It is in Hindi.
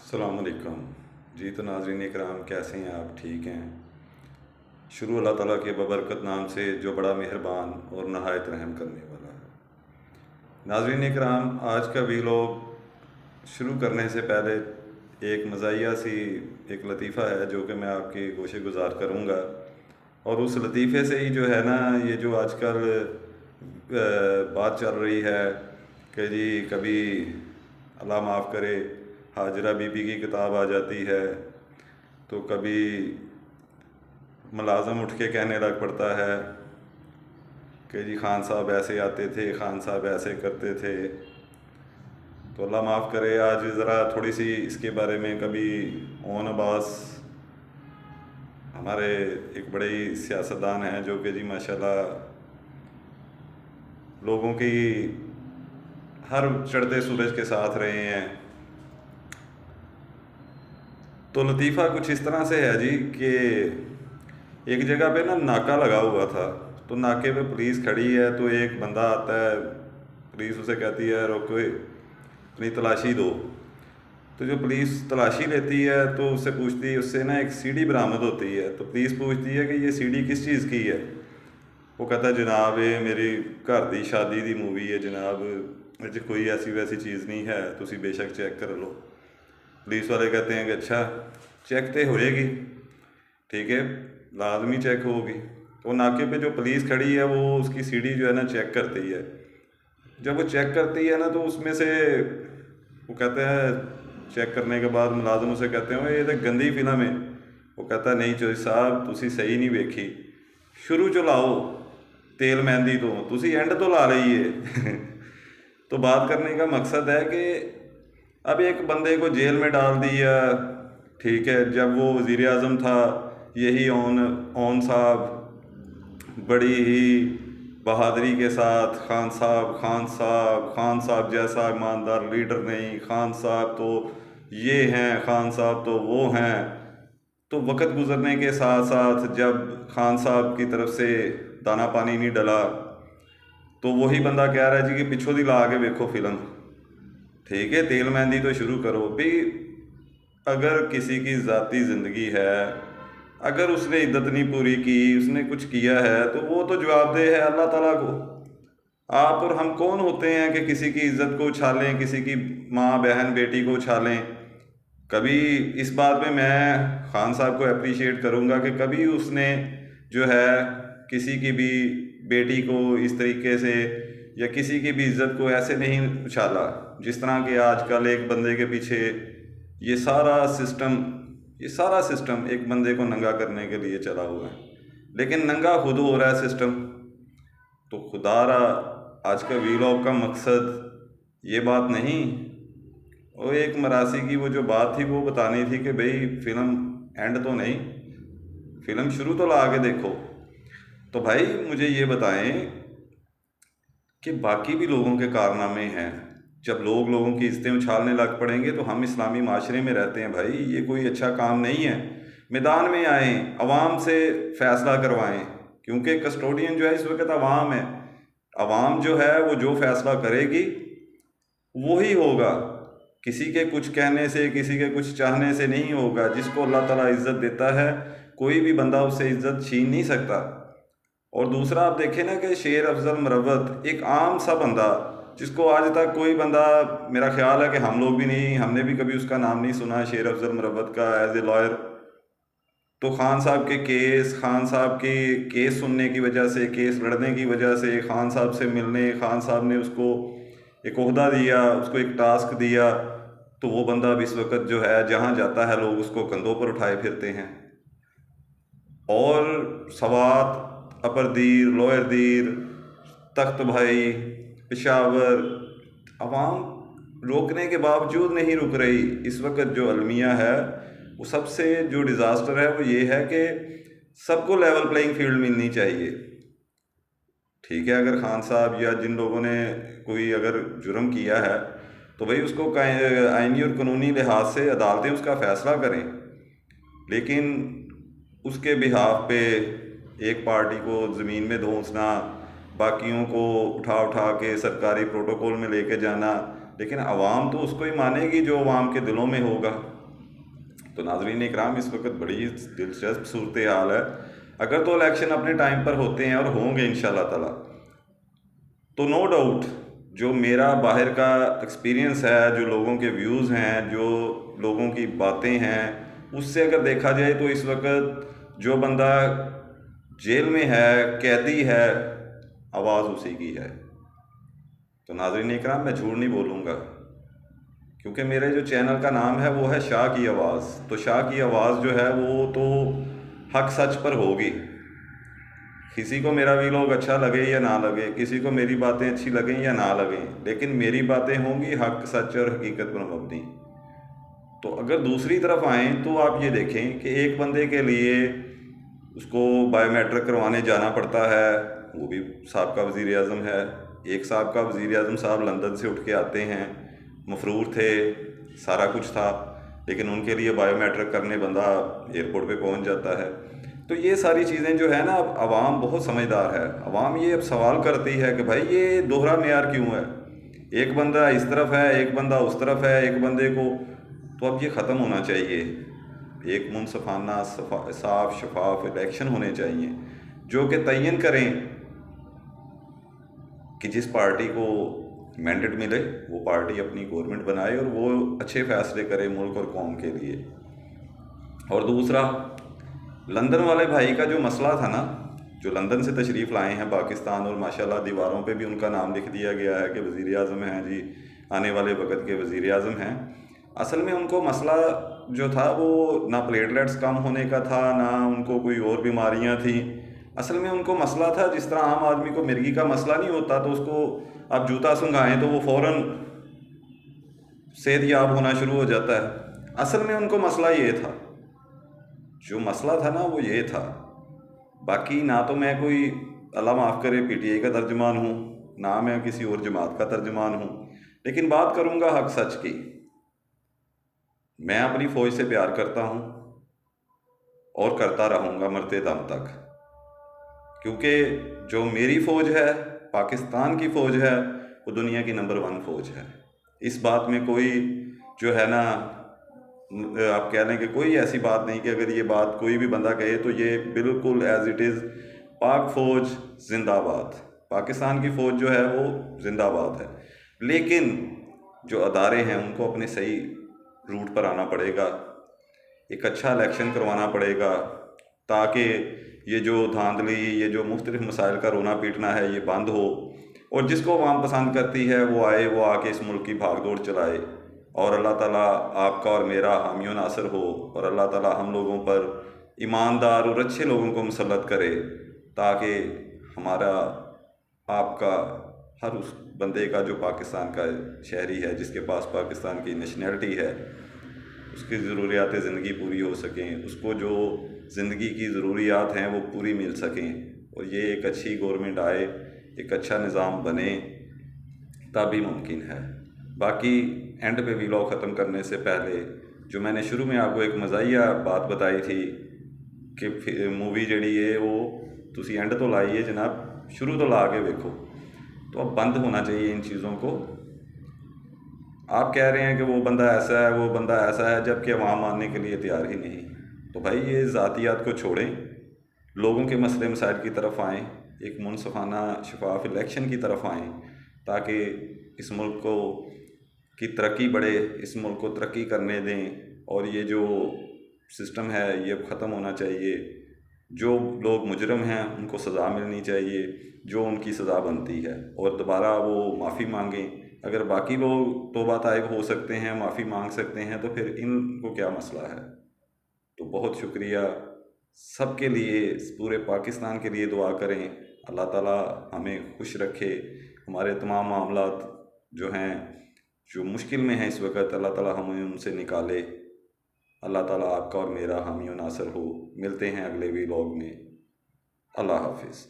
अस्सलाम वालेकुम जी। तो नाज़रीन इकराम, कैसे हैं आप? ठीक हैं? शुरू अल्लाह ताला के बबरकत नाम से जो बड़ा मेहरबान और नहायत रहम करने वाला है। नाज़रीन इकराम, आज का वीलॉग शुरू करने से पहले एक मज़ाहिया सी एक लतीफ़ा है जो कि मैं आपकी गोशे गुज़ार करूँगा। और उस लतीफ़े से ही जो है ना, ये जो आजकल बात चल रही है कि जी कभी अल्लाह माफ़ करे हाजरा बीबी की किताब आ जाती है, तो कभी मुलाज़म उठ के कहने लग पड़ता है कि जी खान साहब ऐसे आते थे, खान साहब ऐसे करते थे। तो अल्लाह माफ़ करे, आज ज़रा थोड़ी सी इसके बारे में कभी ओन अब्बास हमारे एक बड़े ही सियासतदान हैं जो कि जी माशाल्लाह लोगों की हर चढ़ते सूरज के साथ रहे हैं। तो लतीफ़ा कुछ इस तरह से है जी कि एक जगह पे ना नाका लगा हुआ था, तो नाके पे पुलिस खड़ी है, तो एक बंदा आता है, पुलिस उसे कहती है रोको, अपनी तलाशी दो। तो जो पुलिस तलाशी लेती है तो उससे पूछती है, उससे ना एक सीडी बरामद होती है। तो पुलिस पूछती है कि ये सीडी किस चीज़ की है। वो कहता है जनाब ये मेरी घर दी शादी दी मूवी है जनाब, मुझे कोई ऐसी वैसी चीज़ नहीं है, तुसी बेशक चेक कर लो। पुलिस वाले कहते हैं कि अच्छा चेक तो होएगी, ठीक है, लाजमी चेक होगी। तो नाके पे जो पुलिस खड़ी है वो उसकी सीडी जो है ना चेक करती है। जब वो चेक करती है ना तो उसमें से वो कहते हैं, चेक करने के बाद मुलाजम उसे कहते हैं ये तो गंदी फिल्म है। वो कहता है नहीं चौधरी साहब तुसी सही नहीं वेखी, शुरू चो लाओ तेल मेहंदी तो तुसी एंड तो ला लीए। तो बात करने का मकसद है कि अब एक बंदे को जेल में डाल दिया, ठीक है, जब वो वज़ीर आज़म था, यही ओन साहब बड़ी ही बहादुरी के साथ खान साहब खान साहब खान साहब जैसा ईमानदार लीडर नहीं, खान साहब तो ये हैं, खान साहब तो वो हैं। तो वक्त गुजरने के साथ साथ जब खान साहब की तरफ से दाना पानी नहीं डला, तो वही बंदा कह रहा है जी कि पिछों दी ला के देखो फिल्म, ठीक है, तेल मेहंदी तो शुरू करो भी। अगर किसी की ज़ाती ज़िंदगी है, अगर उसने इद्दत नहीं पूरी की, उसने कुछ किया है, तो वो तो जवाबदेह है अल्लाह ताला को। आप और हम कौन होते हैं कि किसी की इज्जत को उछालें, किसी की माँ बहन बेटी को उछालें। कभी इस बात में मैं खान साहब को अप्रिशिएट करूँगा कि कभी उसने जो है किसी की भी बेटी को इस तरीके से या किसी की भी इज्जत को ऐसे नहीं उछाला जिस तरह के आजकल एक बंदे के पीछे ये सारा सिस्टम एक बंदे को नंगा करने के लिए चला हुआ है। लेकिन नंगा खुद हो रहा है सिस्टम। तो खुदारा आज का वीलॉग का मकसद ये बात नहीं, वो एक मरासी की वो जो बात थी वो बतानी थी कि भाई फिल्म एंड तो नहीं, फिल्म शुरू तो ला के देखो। तो भाई मुझे ये बताएं कि बाकी भी लोगों के कारनामे हैं। जब लोगों की इज्जतें उछालने लग पड़ेंगे तो हम इस्लामी माशरे में रहते हैं भाई, ये कोई अच्छा काम नहीं है। मैदान में आएँ, अवाम से फ़ैसला करवाएं, क्योंकि कस्टोडियन जो है इस वक्त अवाम है। अवाम जो है वो जो फ़ैसला करेगी वही होगा, किसी के कुछ कहने से किसी के कुछ चाहने से नहीं होगा। जिसको अल्लाह ताला इज़्ज़त देता है कोई भी बंदा उससे इज़्ज़त छीन नहीं सकता। और दूसरा आप देखें ना कि शेर अफजल मरवत एक आम सा बंदा जिसको आज तक कोई बंदा, मेरा ख्याल है कि हम लोग भी नहीं, हमने भी कभी उसका नाम नहीं सुना शेर अफजल मरवत का एज ए लॉयर। तो खान साहब के केस, खान साहब के केस सुनने की वजह से, केस लड़ने की वजह से, खान साहब से मिलने, खान साहब ने उसको एक ओहदा दिया, उसको एक टास्क दिया, तो वो बंदा अब इस वक्त जो है जहाँ जाता है लोग उसको कंधों पर उठाए फिरते हैं। और सवात, अपर दीर, लोअर दीर, तख्त भाई, पेशावर, अवाम रोकने के बावजूद नहीं रुक रही। इस वक्त जो अलमिया है वो सबसे जो डिज़ास्टर है वो ये है कि सबको लेवल प्लेइंग फील्ड मिलनी चाहिए, ठीक है। अगर खान साहब या जिन लोगों ने कोई अगर जुर्म किया है तो भाई उसको आइनी और कानूनी लिहाज से अदालतें उसका फ़ैसला करें। लेकिन उसके बिहाफ पे एक पार्टी को ज़मीन में धंसना, बाकियों को उठा के सरकारी प्रोटोकॉल में लेके जाना, लेकिन आवाम तो उसको ही मानेगी जो आवाम के दिलों में होगा। तो नाज़रीन इकराम, इस वक्त बड़ी दिलचस्प सूरत हाल है। अगर तो इलेक्शन अपने टाइम पर होते हैं और होंगे इंशाल्लाह ताला, तो नो डाउट जो मेरा बाहर का एक्सपीरियंस है, जो लोगों के व्यूज़ हैं, जो लोगों की बातें हैं, उससे अगर देखा जाए तो इस वक्त जो बंदा जेल में है, कैदी है, आवाज़ उसी की है। तो नाज़रीन इकराम, मैं झूठ नहीं बोलूँगा, क्योंकि मेरे जो चैनल का नाम है वो है शाह की आवाज़। तो शाह की आवाज़ जो है वो तो हक सच पर होगी। किसी को मेरा वीलॉग अच्छा लगे या ना लगे, किसी को मेरी बातें अच्छी लगें या ना लगें, लेकिन मेरी बातें होंगी हक सच और हकीकत पर मबनी। तो अगर दूसरी तरफ आएँ तो आप ये देखें कि एक बंदे के लिए उसको बायोमेट्रिक करवाने जाना पड़ता है, वो भी साबका वज़ीर आज़म है। एक साबका वज़ीर आज़म साहब लंदन से उठ के आते हैं, मफरूर थे, सारा कुछ था, लेकिन उनके लिए बायोमेट्रिक करने बंदा एयरपोर्ट पे पहुंच जाता है। तो ये सारी चीज़ें जो है ना, अब आवाम बहुत समझदार है। आवाम ये अब सवाल करती है कि भाई ये दोहरा मेयार क्यों है, एक बंदा इस तरफ है, एक बंदा उस तरफ है, एक बंदे को। तो अब ये ख़त्म होना चाहिए। एक मुनसफाना साफ शफाफ इलेक्शन होने चाहिए जो कि तयन करें कि जिस पार्टी को मैंडेट मिले वो पार्टी अपनी गवर्नमेंट बनाए और वो अच्छे फैसले करे मुल्क और कौम के लिए। और दूसरा, लंदन वाले भाई का जो मसला था ना, जो लंदन से तशरीफ़ लाए हैं पाकिस्तान, और माशाल्लाह दीवारों पे भी उनका नाम लिख दिया गया है कि वज़ीर आज़म हैं जी, आने वाले वक्त के वज़ीर आज़म हैं। असल में उनको मसला जो था वो ना प्लेटलेट्स कम होने का था, ना उनको कोई और बीमारियां थी। असल में उनको मसला था, जिस तरह आम आदमी को मिर्गी का मसला नहीं होता तो उसको आप जूता सूंघाएं तो वो फ़ौरन सेहतयाब होना शुरू हो जाता है। असल में उनको मसला ये था, जो मसला था ना वो ये था। बाकी ना तो मैं कोई, अल्लाह माफ़ करे, पीटीआई का तर्जमान हूँ, ना मैं किसी और जमात का तर्जमान हूँ, लेकिन बात करूँगा हक सच की। मैं अपनी फ़ौज से प्यार करता हूँ और करता रहूँगा मरते दम तक, क्योंकि जो मेरी फ़ौज है, पाकिस्तान की फ़ौज है, वो दुनिया की नंबर 1 फ़ौज है। इस बात में कोई जो है ना, आप कह लें कि कोई ऐसी बात नहीं कि अगर ये बात कोई भी बंदा कहे तो ये बिल्कुल एज़ इट इज़। पाक फ़ौज जिंदाबाद, पाकिस्तान की फ़ौज जो है वो जिंदाबाद है। लेकिन जो अदारे हैं उनको अपने सही रूट पर आना पड़ेगा, एक अच्छा इलेक्शन करवाना पड़ेगा, ताकि ये जो धांधली, ये जो मुख्तलिफ मसाइल का रोना पीटना है, ये बंद हो। और जिसको अवाम पसंद करती है वो आए, वो आके इस मुल्क की भागदौड़ चलाए। और अल्लाह ताला आपका और मेरा हामी व नासिर हो, और अल्लाह ताला हम लोगों पर ईमानदार और अच्छे लोगों को मुसल्लत करे, ताकि हमारा आपका हर उस बंदे का जो पाकिस्तान का शहरी है, जिसके पास पाकिस्तान की नेशनैलिटी है, उसकी ज़रूरियात ज़िंदगी पूरी हो सकें, उसको जो ज़िंदगी की ज़रूरियात हैं वो पूरी मिल सकें, और ये एक अच्छी गवर्नमेंट आए, एक अच्छा निज़ाम बने, तभी मुमकिन है। बाकी एंड पे वीलॉग ख़त्म करने से पहले जो मैंने शुरू में आपको एक मज़ाहिया बात बताई थी कि मूवी जड़ी है वो तुसी एंड तो लाइए जनाब, शुरू तो ला के देखो। तो अब बंद होना चाहिए इन चीज़ों को। आप कह रहे हैं कि वो बंदा ऐसा है, वो बंदा ऐसा है, जबकि अवाम मानने के लिए तैयार ही नहीं। तो भाई ये ज़ातियात को छोड़ें, लोगों के मसले मसाइल की तरफ आएँ, एक मुनसफाना शफाफ इलेक्शन की तरफ आएँ, ताकि इस मुल्क को की तरक्की बढ़े, इस मुल्क को तरक्की करने दें। और ये जो सिस्टम है ये ख़त्म होना चाहिए। जो लोग मुजरम हैं उनको सज़ा मिलनी चाहिए, जो उनकी सज़ा बनती है, और दोबारा वो माफ़ी मांगें। अगर बाकी लोग तौबा ताइब हो सकते हैं, माफ़ी मांग सकते हैं, तो फिर इनको क्या मसला है। तो बहुत शुक्रिया सबके लिए, पूरे पाकिस्तान के लिए दुआ करें, अल्लाह ताला हमें खुश रखे, हमारे तमाम मामलात जो हैं, जो मुश्किल में हैं इस वक्त, अल्लाह ताला हमें उनसे निकाले। अल्लाह ताला आपका और मेरा हामी व नासिर हो। मिलते हैं अगले वीलॉग में। अल्लाह हाफिज़।